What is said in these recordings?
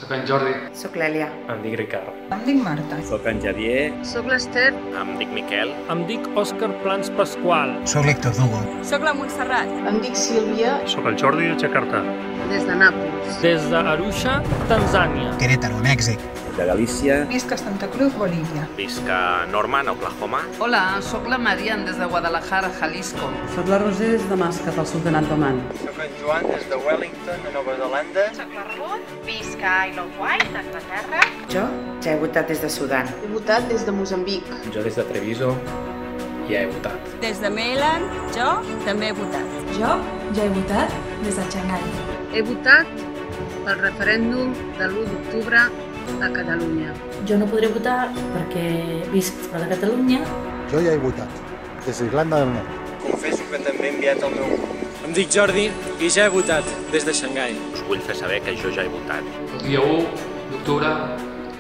Soc en Jordi. Soc l'Èlia. Em dic Ricard. Em dic Marta. Soc en Javier. Soc l'Ester. Em dic Miquel. Em dic Òscar Plans Pasqual. Soc l'Héctor Dugo. Soc la Montserrat. Em dic Sílvia. Soc el Jordi de Jakarta. Des de Nàpols. Des d'Arusha, Tanzània. Querétaro, Mèxic. De Galícia. Visc a Santa Cruz, Bolívia. Visc a Norman, Oklahoma. Hola, sóc la Marian des de Guadalajara, Jalisco. Soc la Roser des de Màscat, al Sultanat d'Oman. Soc en Joan des de Wellington, a Nova Zelanda. Soc la Ruth, visc a Isle of Wight, d'Anglaterra. Jo ja he votat des de Sudan. He votat des de Moçambic. Jo des de Treviso ja he votat. Des de Maryland, jo també he votat. Jo ja he votat des de Xangai. He votat pel referèndum de l'1 d'octubre a Catalunya. Jo no podré votar perquè visc fora de Catalunya. Jo ja he votat, des d'Irlanda del Nord. Confesso que també he enviat el meu vot. Em dic Jordi i ja he votat des de Xangai. Us vull fer saber que jo ja he votat. El dia 1 d'octubre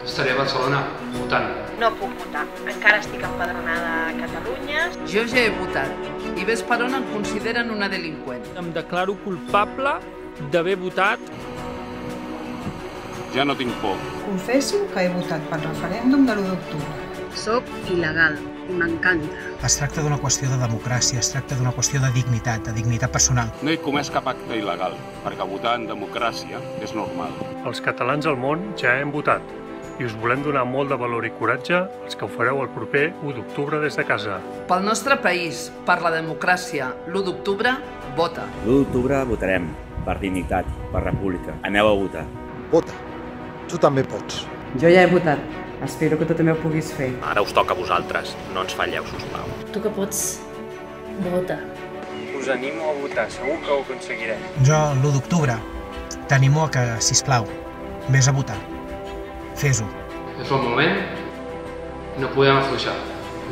estaré a Barcelona votant. No puc votar. Encara estic empadronada a Catalunya. Jo ja he votat i ves per on em consideren una delinqüent. Em declaro culpable d'haver votat. Ja no tinc por. Confesso que he votat pel referèndum de l'1 d'octubre. Soc il·legal i m'encanta. Es tracta d'una qüestió de democràcia, es tracta d'una qüestió de dignitat personal. No he comès cap acte il·legal, perquè votar en democràcia és normal. Els catalans al món ja hem votat i us volem donar molt de valor i coratge als que ho fareu el proper 1 d'octubre des de casa. Pel nostre país, per la democràcia, l'1 d'octubre, vota. L'1 d'octubre votarem per dignitat, per república. Aneu a votar. Vota. Tu també pots. Jo ja he votat. Espero que tu també ho puguis fer. Ara us toca a vosaltres. No ens falleu, sisplau. Tu que pots, vota. Us animo a votar, segur que ho aconseguirem. Jo, l'1 d'octubre, t'animo a que, sisplau, vés a votar. Fes-ho. És el moment. No podem afluixar.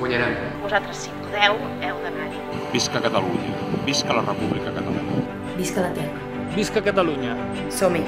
Guanyarem. Vosaltres, si podeu, heu d'anar-hi. Visca Catalunya. Visca la República Catalana. Visca la terra. Visca Catalunya. Som-hi.